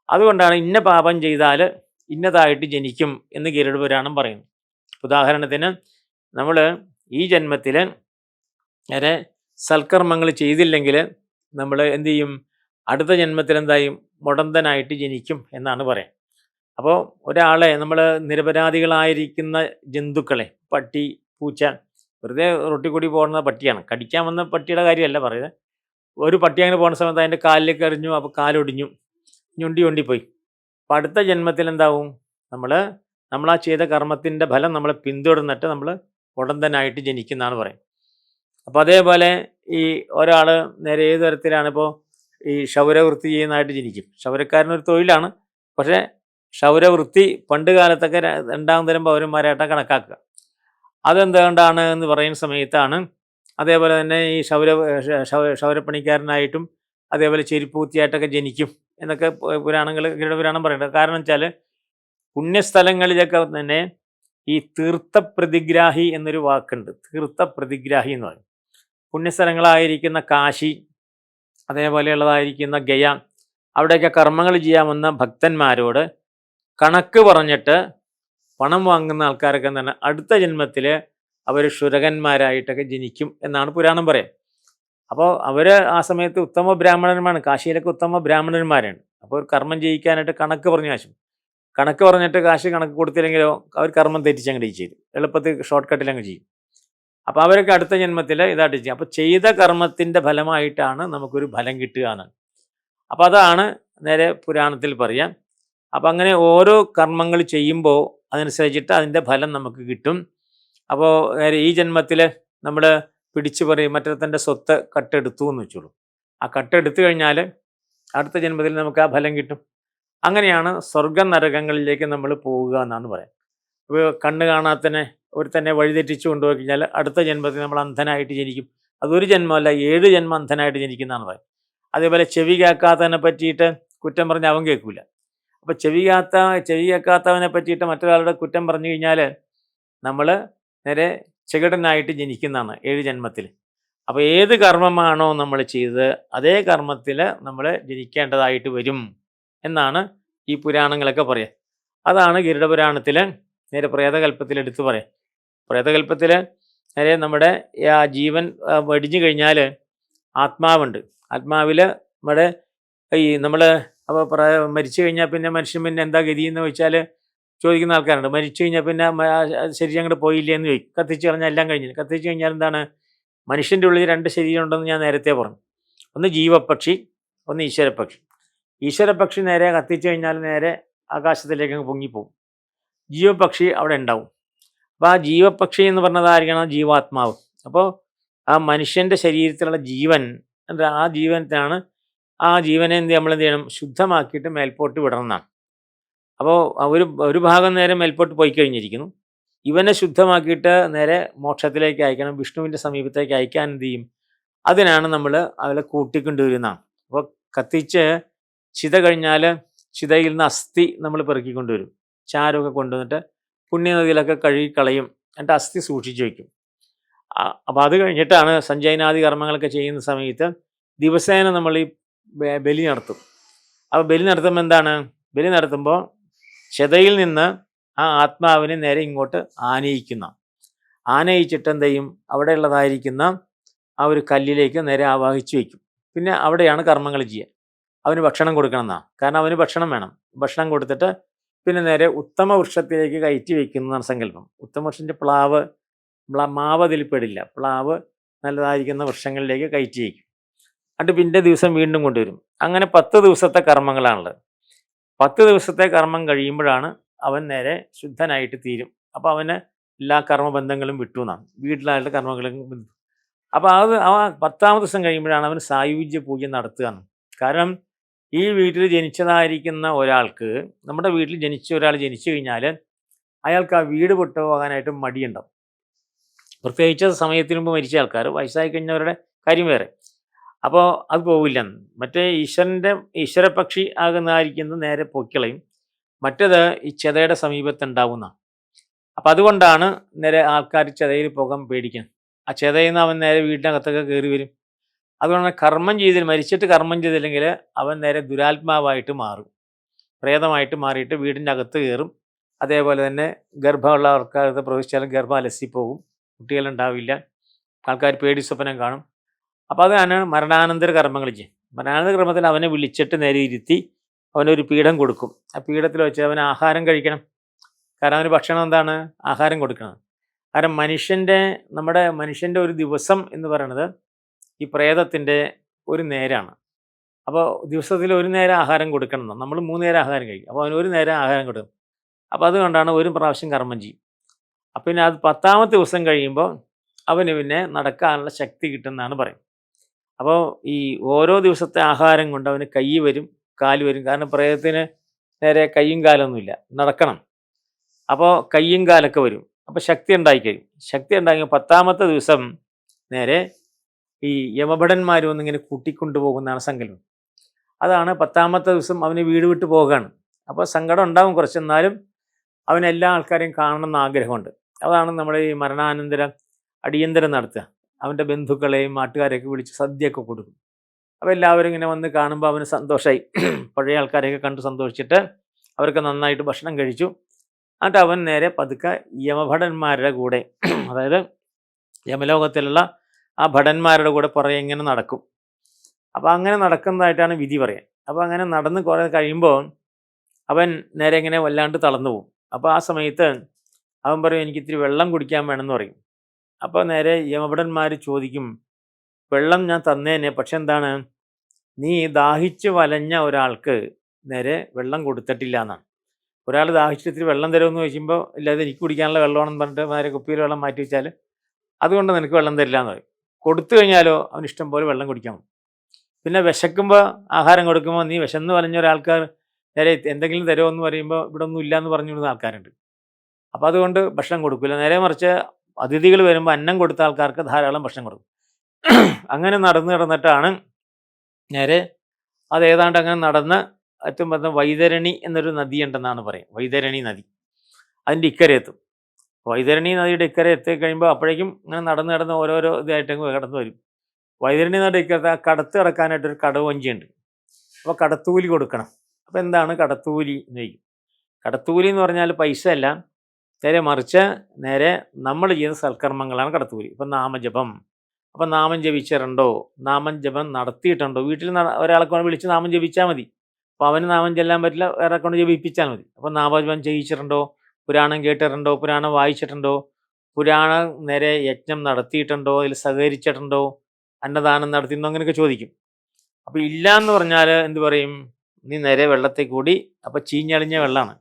അതുകൊണ്ടാണ് ഇന്ന പാപം ചെയ്താൽ ഇന്നതായിട്ട് ജനിക്കും എന്ന് ഗരുഡ പുരാണം പറയുന്നു. ഉദാഹരണത്തിന് നമ്മൾ ഈ ജന്മത്തിൽ നേരെ സൽക്കർമ്മങ്ങൾ ചെയ്തില്ലെങ്കിൽ നമ്മൾ എന്തു ചെയ്യും? അടുത്ത ജന്മത്തിൽ എന്തായും? മുടന്തനായിട്ട് ജനിക്കും എന്നാണ് പറയാം. അപ്പോൾ ഒരാളെ നമ്മൾ നിരപരാധികളായിരിക്കുന്ന ജന്തുക്കളെ, പട്ടി, പൂച്ച, വെറുതെ റൊട്ടി കൂടി പോകുന്ന പട്ടിയാണ്. കടിക്കാൻ വന്ന പട്ടിയുടെ കാര്യമല്ല പറയുന്നത്. ഒരു പട്ടി അങ്ങനെ പോകുന്ന സമയത്ത് അതിൻ്റെ കാലിലേക്ക് എറിഞ്ഞു. അപ്പോൾ കാലൊടിഞ്ഞു, ഞൊണ്ടി പോയി. അപ്പോൾ അടുത്ത ജന്മത്തിൽ എന്താവും? നമ്മളാ ചെയ്ത കർമ്മത്തിൻ്റെ ഫലം നമ്മളെ പിന്തുടർന്നിട്ട് നമ്മൾ ഉടന്തനായിട്ട് ജനിക്കുന്നതാണ് പറയുന്നത്. അപ്പോൾ അതേപോലെ ഈ ഒരാൾ നേരെ ഏത് തരത്തിലാണിപ്പോൾ ഈ ക്ഷൗരവൃത്തി ചെയ്യുന്നതായിട്ട് ജനിക്കും. ക്ഷൗരക്കാരനൊരു തൊഴിലാണ്. പക്ഷേ ക്ഷൗരവൃത്തി പണ്ട് കാലത്തൊക്കെ രണ്ടാം തരം പൗരന്മാരായിട്ടാണ് കണക്കാക്കുക. അതെന്തുകൊണ്ടാണ് എന്ന് പറയുന്ന സമയത്താണ് അതേപോലെ തന്നെ ഈ ക്ഷൗരപ്പണിക്കാരനായിട്ടും അതേപോലെ ചെരുപ്പ് കുത്തിയായിട്ടൊക്കെ ജനിക്കും എന്നൊക്കെ ഗരുഡപുരാണം പറയുന്നത്. കാരണം വെച്ചാൽ പുണ്യസ്ഥലങ്ങളിലൊക്കെ തന്നെ ഈ തീർത്ഥപ്രതിഗ്രാഹി എന്നൊരു വാക്കുണ്ട്. തീർത്ഥപ്രതിഗ്രാഹി എന്ന് പറയും. പുണ്യസ്ഥലങ്ങളായിരിക്കുന്ന കാശി, അതേപോലെയുള്ളതായിരിക്കുന്ന ഗയ, അവിടെയൊക്കെ കർമ്മങ്ങൾ ചെയ്യാൻ വന്ന ഭക്തന്മാരോട് കണക്ക് പറഞ്ഞിട്ട് പണം വാങ്ങുന്ന ആൾക്കാരൊക്കെ തന്നെ അടുത്ത ജന്മത്തിൽ അവർ ക്ഷുരകന്മാരായിട്ടൊക്കെ ജനിക്കും എന്നാണ് പുരാണം പറയുക. അപ്പോൾ അവർ ആ സമയത്ത് ഉത്തമ ബ്രാഹ്മണന്മാരാണ്. കാശിയിലൊക്കെ ഉത്തമ ബ്രാഹ്മണന്മാരാണ്. അപ്പോൾ കർമ്മം ചെയ്യിക്കാനായിട്ട് കണക്ക് പറഞ്ഞു കാശും. കണക്ക് പറഞ്ഞിട്ട് കാശ് കണക്ക് കൊടുത്തില്ലെങ്കിലോ അവർ കർമ്മം തെറ്റിച്ചങ്ങോട്ട് ചെയ്യും. എളുപ്പത്തിൽ ഷോർട്ട് കട്ടിലങ്ങ് ചെയ്യും. അപ്പോൾ അവരൊക്കെ അടുത്ത ജന്മത്തിൽ ഇതായിട്ട് ചെയ്യും. അപ്പോൾ ചെയ്ത കർമ്മത്തിൻ്റെ ഫലമായിട്ടാണ് നമുക്കൊരു ഫലം കിട്ടുക എന്നാണ്. അപ്പോൾ അതാണ് നേരെ പുരാണത്തിൽ പറയാം. അപ്പം അങ്ങനെ ഓരോ കർമ്മങ്ങൾ ചെയ്യുമ്പോൾ അതനുസരിച്ചിട്ട് അതിൻ്റെ ഫലം നമുക്ക് കിട്ടും. അപ്പോൾ നേരെ ഈ ജന്മത്തിൽ നമ്മൾ പിടിച്ചു പറയും മറ്റൊരുത്തൻ്റെ സ്വത്ത് കട്ടെടുത്തു എന്ന് വെച്ചോളൂ. ആ കട്ടെടുത്തു കഴിഞ്ഞാൽ അടുത്ത ജന്മത്തിൽ നമുക്ക് ആ ഫലം കിട്ടും. അങ്ങനെയാണ് സ്വർഗ നരകങ്ങളിലേക്ക് നമ്മൾ പോവുക എന്നാണ് പറയാം. ഇപ്പോൾ കണ്ണ് കാണാത്തന്നെ ഒരു തന്നെ വഴിതെറ്റിച്ചു കൊണ്ടുപോയി കഴിഞ്ഞാൽ അടുത്ത ജന്മത്തിൽ നമ്മൾ അന്ധനായിട്ട് ജനിക്കും. അതൊരു ജന്മമല്ല, 7 ജന്മം അന്ധനായിട്ട് ജനിക്കുന്നതാണ് പറയാം. അതേപോലെ ചെവി കേൾക്കാത്തതിനെ പറ്റിയിട്ട് കുറ്റം പറഞ്ഞ് അവൻ കേൾക്കില്ല. അപ്പോൾ ചെവി കേൾക്കാത്തവനെ പറ്റിയിട്ട് മറ്റൊരാളുടെ കുറ്റം പറഞ്ഞു കഴിഞ്ഞാൽ നമ്മൾ നേരെ ചെകിടനായിട്ട് ജനിക്കുന്നതാണ് 7 ജന്മത്തിൽ. അപ്പോൾ ഏത് കർമ്മമാണോ നമ്മൾ ചെയ്തത് അതേ കർമ്മത്തിൽ നമ്മൾ ജനിക്കേണ്ടതായിട്ട് വരും എന്നാണ് ഈ പുരാണങ്ങളൊക്കെ പറയുക. അതാണ് ഗരുഡപുരാണത്തിൽ നേരെ പ്രേതകൽപ്പത്തിൽ എടുത്തു പറയാം. പ്രേതകൽപ്പത്തിൽ നേരെ നമ്മുടെ ആ ജീവൻ വെടിഞ്ഞു കഴിഞ്ഞാൽ ആത്മാവുണ്ട്. ആത്മാവിൽ നമ്മുടെ നമ്മൾ അപ്പോൾ മരിച്ചു കഴിഞ്ഞാൽ പിന്നെ മനുഷ്യൻ പിന്നെ എന്താ ഗതി എന്ന് ചോദിച്ചാൽ ചോദിക്കുന്ന ആൾക്കാരുണ്ട്. മരിച്ചു കഴിഞ്ഞാൽ പിന്നെ ശരീരം അങ്ങോട്ട് പോയില്ലേ എന്ന് ചോദിക്കും. കത്തിച്ച് കളഞ്ഞാൽ എല്ലാം കഴിഞ്ഞില്ല. കത്തിച്ച് കഴിഞ്ഞാൽ എന്താണ്? മനുഷ്യൻ്റെ ഉള്ളിൽ 2 ശരീരം ഉണ്ടെന്ന് ഞാൻ നേരത്തെ പറഞ്ഞു. ഒന്ന് ജീവപക്ഷി, ഒന്ന് ഈശ്വരപക്ഷി. ഈശ്വരപക്ഷി നേരെ കത്തിച്ചു കഴിഞ്ഞാൽ നേരെ ആകാശത്തിലേക്ക് അങ്ങ് പൊങ്ങിപ്പോകും. ജീവപക്ഷി അവിടെ ഉണ്ടാവും. അപ്പോൾ ആ ജീവപക്ഷി എന്ന് പറഞ്ഞതായിരിക്കണം ജീവാത്മാവ്. അപ്പോൾ ആ മനുഷ്യൻ്റെ ശരീരത്തിലുള്ള ജീവൻ, ആ ജീവനാണ് ആ ജീവനെ നമ്മൾ എന്ത് ചെയ്യണം? ശുദ്ധമാക്കിയിട്ട് മേൽപോട്ട് വിടണമെന്നാണ്. അപ്പോൾ ഒരു ഭാഗം നേരെ മേൽപോട്ട് പോയി കഴിഞ്ഞിരിക്കുന്നു. ഇവനെ ശുദ്ധമാക്കിയിട്ട് നേരെ മോക്ഷത്തിലേക്ക് അയക്കണം, വിഷ്ണുവിൻ്റെ സമീപത്തേക്ക് അയക്കാൻ എന്ത് ചെയ്യും? അതിനാണ് നമ്മൾ അവരെ കൂട്ടിക്കൊണ്ടുവരുന്നതാണ്. അപ്പോൾ കത്തിച്ച് ചിത കഴിഞ്ഞാൽ ചിതയിൽ നിന്ന് അസ്ഥി നമ്മൾ പെറുക്കിക്കൊണ്ടുവരും. ചാരമൊക്കെ കൊണ്ടുവന്നിട്ട് പുണ്യനദിയിലൊക്കെ കഴുകിക്കളയും. എന്നിട്ട് അസ്ഥി സൂക്ഷിച്ചു വയ്ക്കും. അപ്പോൾ അത് കഴിഞ്ഞിട്ടാണ് സഞ്ചയനാദി കർമ്മങ്ങളൊക്കെ ചെയ്യുന്ന സമയത്ത് ദിവസേന നമ്മൾ ഈ ബലി നടത്തും. അപ്പോൾ ബലി നടത്തുമ്പോൾ എന്താണ്? ബലി നടത്തുമ്പോൾ ചിതയിൽ നിന്ന് ആ ആത്മാവിനെ നേരെ ഇങ്ങോട്ട് ആനയിച്ചിട്ട് എന്ത് ചെയ്യും? അവിടെയുള്ളതായിരിക്കുന്ന ആ ഒരു കല്ലിലേക്ക് നേരെ ആവാഹിച്ചു വയ്ക്കും. പിന്നെ അവിടെയാണ് കർമ്മങ്ങൾ ചെയ്യുക. അവന് ഭക്ഷണം കൊടുക്കണം എന്നാണ്. കാരണം അവന് ഭക്ഷണം വേണം. ഭക്ഷണം കൊടുത്തിട്ട് പിന്നെ നേരെ ഉത്തമ വൃക്ഷത്തിലേക്ക് കയറ്റി വയ്ക്കുന്നതാണ് സങ്കല്പം. ഉത്തമ വൃക്ഷത്തിൻ്റെ പ്ലാവ്, മാവ് അതിൽ പെടില്ല. പ്ലാവ് നല്ലതായിരിക്കുന്ന വൃക്ഷങ്ങളിലേക്ക് കയറ്റി വയ്ക്കും. എന്നിട്ട് പിന്നെ ദിവസം വീണ്ടും കൊണ്ടുവരും. അങ്ങനെ 10 ദിവസത്തെ കർമ്മങ്ങളാണുള്ളത്. 10 ദിവസത്തെ കർമ്മം കഴിയുമ്പോഴാണ് അവൻ നേരെ ശുദ്ധനായിട്ട് തീരും. അപ്പോൾ അവന് എല്ലാ കർമ്മബന്ധങ്ങളും വിട്ടു എന്നാണ്. വീട്ടിലായിട്ട് കർമ്മങ്ങളും. അപ്പോൾ ആ 10ാമത്തെ ദിവസം കഴിയുമ്പോഴാണ് അവൻ സായുജ്യ പൂജ നടത്തുകയാണ്. കാരണം ഈ വീട്ടിൽ ജനിച്ചതായിരിക്കുന്ന ഒരാൾക്ക്, നമ്മുടെ വീട്ടിൽ ഒരാൾ ജനിച്ചു കഴിഞ്ഞാൽ അയാൾക്ക് ആ വീട് വിട്ടു പോകാനായിട്ട് മടിയുണ്ടാവും. പ്രത്യേകിച്ച് സമയത്തിന് മുമ്പ് മരിച്ച ആൾക്കാർ, വയസ്സായി കഴിഞ്ഞവരുടെ കാര്യം വേറെ. അപ്പോൾ അത് പോവില്ല. മറ്റേ ഈശ്വരപക്ഷി ആകുന്നതായിരിക്കുന്നത് നേരെ പൊക്കിളയും. മറ്റേത് ഈ ചെതയുടെ സമീപത്തുണ്ടാവുന്നതാണ്. അപ്പം അതുകൊണ്ടാണ് നേരെ ആൾക്കാർ ചെതയിൽ പോകാൻ പേടിക്കുന്നത്. ആ ചെതയിൽ നിന്ന് അവൻ നേരെ വീടിനകത്തൊക്കെ കയറി വരും. അതുകൊണ്ട് മരിച്ചിട്ട് കർമ്മം ചെയ്തില്ലെങ്കിൽ അവൻ നേരെ ദുരാത്മാവായിട്ട് മാറും. പ്രേതമായിട്ട് മാറിയിട്ട് വീടിൻ്റെ അകത്ത് കയറും. അതേപോലെ തന്നെ ഗർഭമുള്ള ആൾക്കാരത്ത് പ്രവേശിച്ചാലും ഗർഭം അലസിപ്പോകും. കുട്ടികളുണ്ടാവില്ല. ആൾക്കാർ പേടി സ്വപ്നം കാണും. അപ്പോൾ അതാണ് മരണാനന്തര കർമ്മങ്ങൾ ചെയ്യും. മരണാനന്തര കർമ്മത്തിൽ അവനെ വിളിച്ചിട്ട് നേരെ ഇരുത്തി അവനൊരു പീഠം കൊടുക്കും. ആ പീഠത്തിൽ വെച്ച് അവന് ആഹാരം കഴിക്കണം. കാരണം അവന് ഭക്ഷണം എന്താണ്? ആഹാരം കൊടുക്കണം. കാരണം നമ്മുടെ മനുഷ്യൻ്റെ ഒരു ദിവസം എന്ന് പറയുന്നത് ഈ പ്രേതത്തിൻ്റെ ഒരു നേരാണ്. അപ്പോൾ ദിവസത്തിൽ ഒരു നേരം ആഹാരം കൊടുക്കണം എന്ന്. നമ്മൾ 3 നേരം ആഹാരം കഴിക്കും. അപ്പോൾ അവന് ഒരു നേരം ആഹാരം കൊടുക്കും. അപ്പോൾ അതുകൊണ്ടാണ് ഒരു പ്രാവശ്യം കർമ്മം ചെയ്യും. അപ്പം പിന്നെ അത് 10ാമത്തെ ദിവസം കഴിയുമ്പോൾ അവന് പിന്നെ നടക്കാനുള്ള ശക്തി കിട്ടുമെന്നാണ് പറയും. അപ്പോൾ ഈ ഓരോ ദിവസത്തെ ആഹാരം കൊണ്ട് അവന് കൈ വരും, കാല് വരും. കാരണം പ്രേതത്തിന് നേരെ കൈയും കാലൊന്നുമില്ല, നടക്കണം. അപ്പോൾ കൈയും കാലൊക്കെ വരും. അപ്പോൾ ശക്തി ഉണ്ടായിക്കഴിയും. ശക്തി ഉണ്ടാക്കി 10ാമത്തെ ദിവസം നേരെ ഈ യമഭടന്മാർ വന്നിങ്ങനെ കൂട്ടിക്കൊണ്ടുപോകുന്നതാണ് സങ്കല്പം. അതാണ് 10ാമത്തെ ദിവസം അവന് വീട് വിട്ട് പോകുകയാണ്. അപ്പോൾ സങ്കടം ഉണ്ടാവും കുറച്ച്, എന്നാലും അവന് എല്ലാ ആൾക്കാരെയും കാണണമെന്ന് ആഗ്രഹമുണ്ട്. അതാണ് നമ്മുടെ ഈ മരണാനന്തരം അടിയന്തരം നടത്തുക. അവൻ്റെ ബന്ധുക്കളെയും നാട്ടുകാരെയൊക്കെ വിളിച്ച് സദ്യയൊക്കെ കൊടുക്കും. അപ്പോൾ എല്ലാവരും ഇങ്ങനെ വന്ന് കാണുമ്പോൾ അവന് സന്തോഷമായി. പഴയ ആൾക്കാരെയൊക്കെ കണ്ട് സന്തോഷിച്ചിട്ട് അവർക്ക് നന്നായിട്ട് ഭക്ഷണം കഴിച്ചു. എന്നിട്ട് അവൻ നേരെ പതുക്കെ യമഭടന്മാരുടെ കൂടെ, അതായത് യമലോകത്തിലുള്ള ആ ഭടന്മാരുടെ കൂടെ പുറകെ ഇങ്ങനെ നടക്കും. അപ്പോൾ അങ്ങനെ നടക്കുന്നതായിട്ടാണ് വിധി പറയുക. അപ്പോൾ അങ്ങനെ നടന്ന് കുറേ കഴിയുമ്പോൾ അവൻ നേരെ ഇങ്ങനെ വല്ലാണ്ട് തളർന്നു പോകും. അപ്പോൾ ആ സമയത്ത് അവൻ പറയും, എനിക്ക് ഇത്തിരി വെള്ളം കുടിക്കാൻ വേണമെന്ന് പറയും. അപ്പോൾ നേരെ യമഭടന്മാർ ചോദിക്കും, വെള്ളം ഞാൻ തന്നേനെ, പക്ഷെ എന്താണ്, നീ ദാഹിച്ച് വലഞ്ഞ ഒരാൾക്ക് നേരെ വെള്ളം കൊടുത്തിട്ടില്ല എന്നാണ്. ഒരാൾ ദാഹിച്ചിട്ട് ഇത്തിരി വെള്ളം തരുമെന്ന് ചോദിക്കുമ്പോൾ, ഇല്ലാതെ എനിക്ക് കുടിക്കാനുള്ള വെള്ളമാണെന്ന് പറഞ്ഞിട്ട് നേരെ കുപ്പിയിൽ വെള്ളം മാറ്റി വെച്ചാൽ അതുകൊണ്ട് നിനക്ക് വെള്ളം തരില്ല എന്ന് പറയും. കൊടുത്തു കഴിഞ്ഞാലോ അവന് ഇഷ്ടം പോലെ വെള്ളം കുടിക്കാം. പിന്നെ വിശക്കുമ്പോൾ ആഹാരം കൊടുക്കുമ്പോൾ, നീ വിശന്ന് വലഞ്ഞ ഒരാൾക്കാർ നേരെ എന്തെങ്കിലും തരുമോ എന്ന് പറയുമ്പോൾ ഇവിടെ ഒന്നും ഇല്ല എന്ന് പറഞ്ഞു വിടുന്ന ആൾക്കാരുണ്ട്. അപ്പോൾ അതുകൊണ്ട് ഭക്ഷണം കൊടുക്കില്ല. നേരെ മറിച്ച് അതിഥികൾ വരുമ്പോൾ അന്നം കൊടുത്ത ആൾക്കാർക്ക് ധാരാളം ഭക്ഷണം കൊടുക്കും. അങ്ങനെ നടന്നിട്ടാണ് നേരെ അതേതാണ്ട് അങ്ങനെ നടന്ന് എത്തുമ്പോൾ വൈതരണി എന്നൊരു നദിയുണ്ടെന്നാണ് പറയും. വൈതരണി നദി അതിൻ്റെ ഇക്കരെ എത്തും. വൈതരണി നദിയുടെ ഇക്കരെ എത്തിക്കഴിയുമ്പോൾ അപ്പോഴേക്കും ഇങ്ങനെ നടന്ന് ഓരോരോ ഇതായിട്ട് കടന്നു വരും. വൈതരണി നദിയുടെ ഇക്കരത്ത് ആ കടത്ത് കിടക്കാനായിട്ടൊരു കടവഞ്ചിയുണ്ട്. അപ്പോൾ കടത്തൂലി കൊടുക്കണം. അപ്പോൾ എന്താണ് കടത്തൂലി എന്ന് ചോദിക്കും. കടത്തൂലി എന്ന് പറഞ്ഞാൽ പൈസ അല്ല, നേരെ മറിച്ച് നേരെ നമ്മൾ ചെയ്യുന്ന സൽക്കർമ്മങ്ങളാണ് കടത്തൂലി. ഇപ്പം നാമജപം, അപ്പം നാമം ജപിച്ചിട്ടുണ്ടോ, നാമം ജപം നടത്തിയിട്ടുണ്ടോ, വീട്ടിൽ ഒരാളെ കൊണ്ട് വിളിച്ച് നാമം ജപിച്ചാൽ മതി. അപ്പോൾ അവന് നാമം ചെല്ലാൻ പറ്റില്ല, വേറെ കൊണ്ട് ജപിപ്പിച്ചാൽ മതി. അപ്പോൾ നാമജപം ചെയ്യിച്ചിട്ടുണ്ടോ, പുരാണം കേട്ടിട്ടുണ്ടോ, പുരാണം വായിച്ചിട്ടുണ്ടോ, പുരാണം നേരെ യജ്ഞം നടത്തിയിട്ടുണ്ടോ, അതിൽ സഹകരിച്ചിട്ടുണ്ടോ, അന്നദാനം നടത്തിയിട്ടുണ്ടോ, അങ്ങനെയൊക്കെ ചോദിക്കും. അപ്പോൾ ഇല്ല എന്ന് പറഞ്ഞാൽ എന്ത് പറയും, നീ നേരെ വെള്ളത്തിൽ കൂടി, അപ്പോൾ ചീഞ്ഞളിഞ്ഞ വെള്ളമാണ്,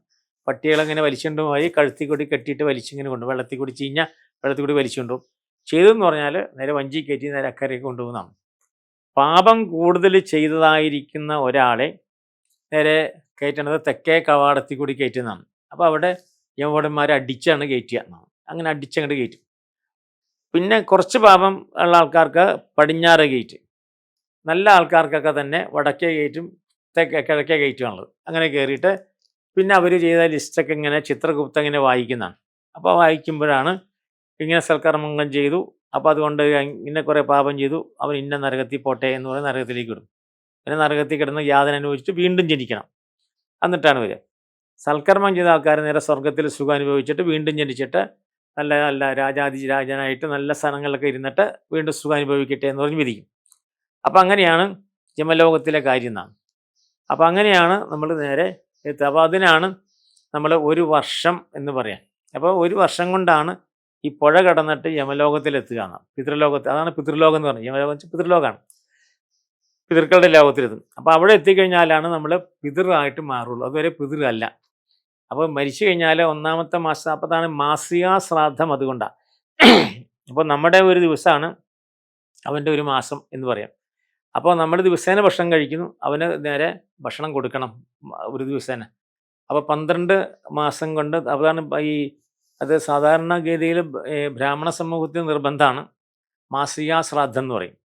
പട്ടികളങ്ങനെ വലിച്ചുകൊണ്ട് പോയി കഴുത്തിൽ കൂടി കെട്ടിയിട്ട് വലിച്ചിങ്ങനെ കൊണ്ടുപോകും. വെള്ളത്തിൽ കൂടി വെള്ളത്തിൽ കൂടി വലിച്ചുകൊണ്ടുപോകും. ചെയ്തെന്ന് പറഞ്ഞാൽ നേരെ വഞ്ചി കയറ്റി നേരെ അക്കരയ്ക്ക് കൊണ്ടുപോകുന്നതാണ്. പാപം കൂടുതൽ ചെയ്തതായിരിക്കുന്ന ഒരാളെ നേരെ കയറ്റണത് തെക്കേ കവാടത്തിൽ കൂടി കയറ്റുന്നതാണ്. അപ്പോൾ അവിടെ യമഭടന്മാരെ അടിച്ചാണ് കയറ്റുക എന്നാണ്. അങ്ങനെ അടിച്ചങ്ങോട്ട് കയറ്റും. പിന്നെ കുറച്ച് പാപം ഉള്ള ആൾക്കാർക്ക് പടിഞ്ഞാറ് ഗേറ്റ്, നല്ല ആൾക്കാർക്കൊക്കെ തന്നെ വടക്കേ ഗേറ്റും കിഴക്കേ ഗേറ്റുമാണുള്ളത്. അങ്ങനെ കയറിയിട്ട് പിന്നെ അവർ ചെയ്ത ലിസ്റ്റൊക്കെ ഇങ്ങനെ ചിത്രഗുപ്ത ഇങ്ങനെ വായിക്കുന്നതാണ്. അപ്പോൾ വായിക്കുമ്പോഴാണ് ഇങ്ങനെ സൽക്കർമ്മങ്ങൾ ചെയ്തു, അപ്പോൾ അതുകൊണ്ട് ഇന്ന കുറേ പാപം ചെയ്തു, അവൻ ഇന്ന നരകത്തിൽ പോട്ടെ എന്ന് പറഞ്ഞ് നരകത്തിലേക്ക് വിടും. പിന്നെ നരകത്തിൽ കിടന്ന് യാതന അനുഭവിച്ചിട്ട് വീണ്ടും ജനിക്കണം. എന്നിട്ടാണ് വരിക. സൽക്കർമ്മം ചെയ്ത ആൾക്കാർ നേരെ സ്വർഗത്തിൽ സുഖം അനുഭവിച്ചിട്ട് വീണ്ടും ജനിച്ചിട്ട് നല്ല നല്ല രാജാതിരാജനായിട്ട് നല്ല സ്ഥലങ്ങളിലൊക്കെ ഇരുന്നിട്ട് വീണ്ടും സുഖം അനുഭവിക്കട്ടെ എന്ന് പറഞ്ഞ് വിധിക്കും. അപ്പം അങ്ങനെയാണ് യമലോകത്തിലെ കാര്യം എന്നാണ്. അപ്പം അങ്ങനെയാണ് നമ്മൾ നേരെ എത്തുക. അപ്പോൾ അതിനാണ് നമ്മൾ 1 വർഷം എന്ന് പറയാം. അപ്പോൾ 1 വർഷം കൊണ്ടാണ് ഈ പുഴ കടന്നിട്ട് യമലോകത്തിലെത്തുക എന്നാണ്. പിതൃലോകത്ത്, അതാണ് പിതൃലോകം എന്ന് പറഞ്ഞത്. യമലോകം വെച്ചാൽ പിതൃലോകമാണ്, പിതൃക്കളുടെ ലോകത്തിലെത്തും. അപ്പോൾ അവിടെ എത്തിക്കഴിഞ്ഞാലാണ് നമ്മൾ പിതൃായിട്ട് മാറുള്ളൂ. അതുവരെ പിതൃ അല്ല. അപ്പോൾ മരിച്ചു കഴിഞ്ഞാൽ 1ാമത്തെ മാസം, അപ്പോൾ അതാണ് മാസിക ശ്രാദ്ധം. അതുകൊണ്ടാണ്. അപ്പോൾ നമ്മുടെ ഒരു ദിവസമാണ് അവൻ്റെ ഒരു മാസം എന്ന് പറയാം. അപ്പോൾ നമ്മൾ ദിവസേന ഭക്ഷണം കഴിക്കുന്നു, അവന് നേരെ ഭക്ഷണം കൊടുക്കണം ഒരു ദിവസേന. അപ്പോൾ 12 മാസം കൊണ്ട്, അതാണ് അത് സാധാരണഗതിയിൽ ബ്രാഹ്മണ സമൂഹത്തിൽ നിർബന്ധമാണ് മാസിക ശ്രാദ്ധം എന്ന് പറയും.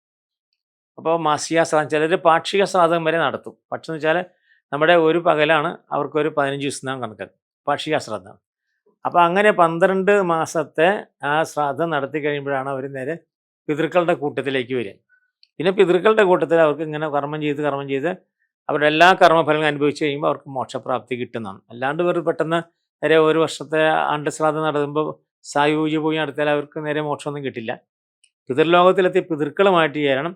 അപ്പോൾ മാസിക ശ്രാദ്ധം, ചിലർ പാക്ഷിക ശ്രാദ്ധം വരെ നടത്തും. പക്ഷെ എന്ന് വെച്ചാൽ നമ്മുടെ ഒരു പകലാണ് അവർക്കൊരു 15 ദിവസം കണക്കാക്കും, പാക്ഷിക ശ്രാദ്ധം. അപ്പോൾ അങ്ങനെ 12 മാസത്തെ ആ ശ്രാദ്ധം നടത്തി കഴിയുമ്പോഴാണ് അവർ നേരെ പിതൃക്കളുടെ കൂട്ടത്തിലേക്ക് വരിക. പിന്നെ പിതൃക്കളുടെ കൂട്ടത്തിൽ അവർക്ക് ഇങ്ങനെ കർമ്മം ചെയ്ത് അവരുടെ എല്ലാ കർമ്മഫലങ്ങളും അനുഭവിച്ച് കഴിയുമ്പോൾ അവർക്ക് മോക്ഷപ്രാപ്തി കിട്ടുന്നതാണ്. അല്ലാണ്ട് വെറുതെ പെട്ടെന്ന് നേരെ 1 വർഷത്തെ ആണ്ടശ്രാദ്ധം നടത്തുമ്പോൾ സായുജ്യ പൂജ നടത്തിയാൽ അവർക്ക് നേരെ മോക്ഷമൊന്നും കിട്ടില്ല. പിതൃലോകത്തിലെത്തി പിതൃക്കളുമായിട്ട് ചേരണം.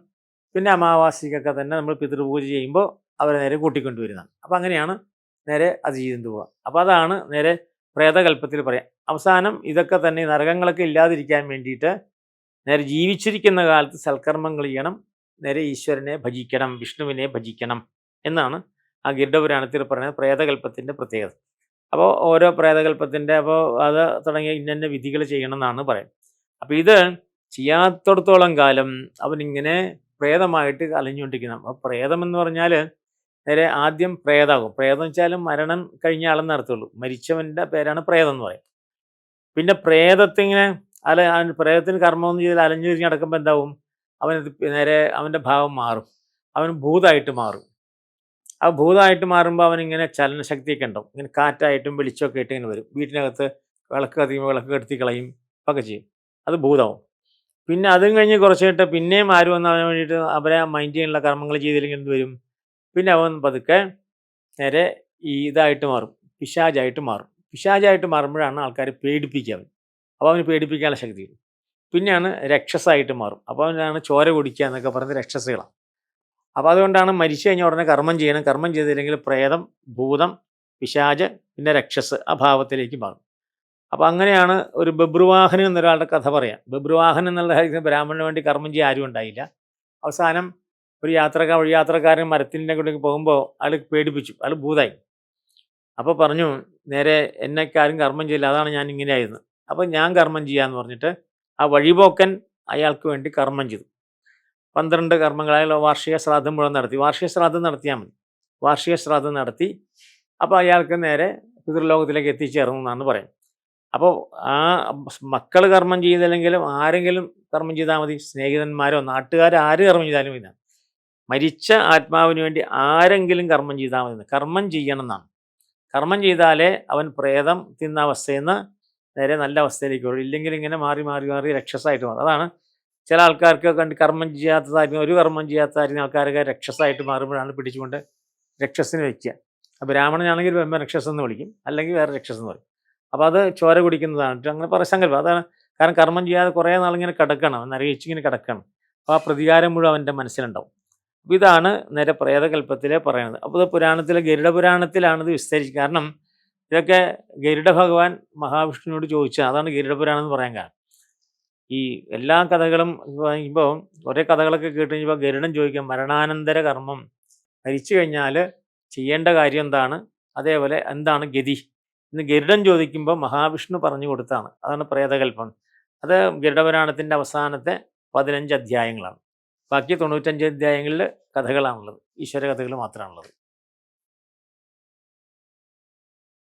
പിന്നെ അമാവാസിക്കൊക്കെ തന്നെ നമ്മൾ പിതൃപൂജ ചെയ്യുമ്പോൾ അവരെ നേരെ കൂട്ടിക്കൊണ്ടുവരുന്നതാണ്. അപ്പോൾ അങ്ങനെയാണ് നേരെ അത് ചെയ്തു പോവുക. അപ്പോൾ അതാണ് നേരെ പ്രേതകൽപ്പത്തിൽ പറയാം. അവസാനം ഇതൊക്കെ തന്നെ നരകങ്ങളൊക്കെ ഇല്ലാതിരിക്കാൻ വേണ്ടിയിട്ട് നേരെ ജീവിച്ചിരിക്കുന്ന കാലത്ത് സൽക്കർമ്മങ്ങൾ ചെയ്യണം, നേരെ ഈശ്വരനെ ഭജിക്കണം, വിഷ്ണുവിനെ ഭജിക്കണം എന്നാണ് ആ ഗരുഡപുരാണത്തിൽ പറയുന്നത് പ്രേതകൽപ്പത്തിൻ്റെ പ്രത്യേകത. അപ്പോൾ ഓരോ പ്രേതകൽപ്പത്തിൻ്റെ അപ്പോൾ അത് തുടങ്ങിയ ഇന്ന വിധികൾ ചെയ്യണം എന്നാണ് പറയുന്നത്. അപ്പോൾ ഇത് ചെയ്യാത്തിടത്തോളം കാലം അവനിങ്ങനെ പ്രേതമായിട്ട് അലഞ്ഞുകൊണ്ടിരിക്കണം. അപ്പോൾ പ്രേതം എന്ന് പറഞ്ഞാൽ നേരെ ആദ്യം പ്രേതാകും. പ്രേതം വെച്ചാലും മരണം കഴിഞ്ഞ ആളെന്ന് അർത്ഥമുള്ളൂ. മരിച്ചവൻ്റെ പേരാണ് പ്രേതം എന്ന് പറയും. പിന്നെ പ്രേതത്തിങ്ങനെ പ്രേതത്തിന് കർമ്മമൊന്നും ചെയ്താൽ അലഞ്ഞു തിരിഞ്ഞ് നടക്കുമ്പോൾ എന്താവും, അവനത് നേരെ അവൻ്റെ ഭാവം മാറും, അവൻ ഭൂതമായിട്ട് മാറും. ആ ഭൂതമായിട്ട് മാറുമ്പോൾ അവനിങ്ങനെ ചലനശക്തിയൊക്കെ ഉണ്ടാവും. ഇങ്ങനെ കാറ്റായിട്ടും വെളിച്ചമൊക്കെ ആയിട്ട് ഇങ്ങനെ വരും. വീട്ടിനകത്ത് വിളക്ക് കത്തിക്കുമ്പോൾ വിളക്ക് കെടുത്തി കളയും ഒക്കെ ചെയ്യും. അത് ഭൂതമാവും. പിന്നെ അതും കഴിഞ്ഞ് കുറച്ച് കഴിഞ്ഞിട്ട് പിന്നെയും ആരും വന്ന് അവന് വേണ്ടിയിട്ട് അവരെ മൈൻഡ് ചെയ്യാനുള്ള കർമ്മങ്ങൾ ചെയ്തില്ലെങ്കിൽ എന്ത് വരും, പിന്നെ അവൻ പതുക്കെ നേരെ ഇതായിട്ട് മാറും, പിശാചായിട്ട് മാറും. പിശാചായിട്ട് മാറുമ്പോഴാണ് ആൾക്കാർ പേടിപ്പിക്കുക അവൻ. അപ്പോൾ അവന് പേടിപ്പിക്കാനുള്ള ശക്തി വരും. പിന്നെയാണ് രക്ഷസായിട്ട് മാറും. അപ്പോൾ അവനാണ് ചോര കുടിക്കുക എന്നൊക്കെ പറയുന്നത് രക്ഷസുകളാണ്. അപ്പോൾ അതുകൊണ്ടാണ് മരിച്ചു കഴിഞ്ഞാൽ ഉടനെ കർമ്മം ചെയ്യണം. കർമ്മം ചെയ്തില്ലെങ്കിൽ പ്രേതം, ഭൂതം, പിശാച്, പിന്നെ രക്ഷസ് ആ ഭാവത്തിലേക്ക് മാറും. അപ്പോൾ അങ്ങനെയാണ് ഒരു ബബ്രുവാഹനൻ എന്നൊരാളുടെ കഥ പറയാം. ബബ്രുവാഹനൻ എന്നുള്ള ബ്രാഹ്മണന് വേണ്ടി കർമ്മം ചെയ്യാൻ ആരും ഉണ്ടായില്ല. അവസാനം ഒരു വഴിയാത്രക്കാരൻ മരത്തിൻ്റെ കൂടെ പോകുമ്പോൾ അയാൾ പേടിപ്പിച്ചു, അയാൾ ഭൂതായി. അപ്പോൾ പറഞ്ഞു, നേരെ എന്നെക്കാരും കർമ്മം ചെയ്യില്ല, അതാണ് ഞാൻ ഇങ്ങനെ ആയിരുന്നു. അപ്പോൾ ഞാൻ കർമ്മം ചെയ്യാമെന്ന് പറഞ്ഞിട്ട് ആ വഴിപോക്കൻ അയാൾക്ക് വേണ്ടി കർമ്മം ചെയ്തു. 12 കർമ്മങ്ങളായ വാർഷിക ശ്രാദ്ധം മുഴുവൻ നടത്തി. വാർഷിക ശ്രാദ്ധം നടത്തിയാൽ മതി. വാർഷിക ശ്രാദ്ധം നടത്തി അപ്പോൾ അയാൾക്ക് നേരെ പിതൃലോകത്തിലേക്ക് എത്തിച്ചേർന്നു എന്നാണ് പറയുന്നത്. അപ്പോൾ ആ മക്കൾ കർമ്മം ചെയ്തില്ലെങ്കിലും ആരെങ്കിലും കർമ്മം ചെയ്താൽ മതി. സ്നേഹിതന്മാരോ നാട്ടുകാരോ ആര് കർമ്മം ചെയ്താലും ഇല്ല. മരിച്ച ആത്മാവിന് വേണ്ടി ആരെങ്കിലും കർമ്മം ചെയ്താൽ മതി. കർമ്മം ചെയ്യണം എന്നാണ്. കർമ്മം ചെയ്താലേ അവൻ പ്രേതം തിന്ന അവസ്ഥയിൽ നിന്ന് നേരെ നല്ല അവസ്ഥയിലേക്ക് വരും. ഇല്ലെങ്കിൽ ഇങ്ങനെ മാറി മാറി മാറി രക്ഷസായിട്ട് മാറും. അതാണ് ചില ആൾക്കാർക്ക് കണ്ട് കർമ്മം ചെയ്യാത്തതായിരിക്കും, ഒരു കർമ്മം ചെയ്യാത്തതായിരിക്കും ആൾക്കാരൊക്കെ രക്ഷസായിട്ട് മാറുമ്പോഴാണ് പിടിച്ചുകൊണ്ട് രക്ഷസിന് വയ്ക്കുക. ബ്രാഹ്മണനാണെങ്കിൽ രക്ഷസ് എന്ന് വിളിക്കും, അല്ലെങ്കിൽ വേറെ രക്ഷസ് എന്ന് പറയും. അപ്പോൾ അത് ചോര കുടിക്കുന്നതാണ് അങ്ങനെ പറ സങ്കല്പം. അതാണ് കാരണം കർമ്മം ചെയ്യാതെ കുറേ നാളിങ്ങനെ കിടക്കണം, നരകിച്ചിങ്ങനെ കിടക്കണം. അപ്പോൾ ആ പ്രതികാരം മുഴുവൻ അവൻ്റെ മനസ്സിലുണ്ടാവും. അപ്പോൾ ഇതാണ് നേരെ പ്രേതകൽപ്പത്തിലെ പറയുന്നത്. അപ്പോൾ ഇത് പുരാണത്തിലെ ഗരുഡപുരാണത്തിലാണിത് വിസ്തരിച്ചത്. കാരണം ഇതൊക്കെ ഗരുഡ ഭഗവാൻ മഹാവിഷ്ണുവിനോട് ചോദിച്ചാൽ അതാണ് ഗരുഡപുരാണം എന്ന് പറയാൻ കാരണം. ഈ എല്ലാ കഥകളും ഇപ്പോൾ കുറേ കഥകളൊക്കെ കേട്ട് കഴിഞ്ഞപ്പോൾ ഗരുഡൻ ചോദിക്കാം, മരണാനന്തര കർമ്മം മരിച്ചു കഴിഞ്ഞാൽ ചെയ്യേണ്ട കാര്യം എന്താണ്, അതേപോലെ എന്താണ് ഗതി എന്ന് ഗരുഡൻ ചോദിക്കുമ്പോൾ മഹാവിഷ്ണു പറഞ്ഞു കൊടുത്താണ്. അതാണ് പ്രേതകൽപ്പം. അത് ഗരുഡപുരാണത്തിൻ്റെ അവസാനത്തെ 15 അധ്യായങ്ങളാണ്. ബാക്കി 95 അധ്യായങ്ങളിൽ കഥകളാണുള്ളത്, ഈശ്വര കഥകൾ മാത്രമാണുള്ളത്.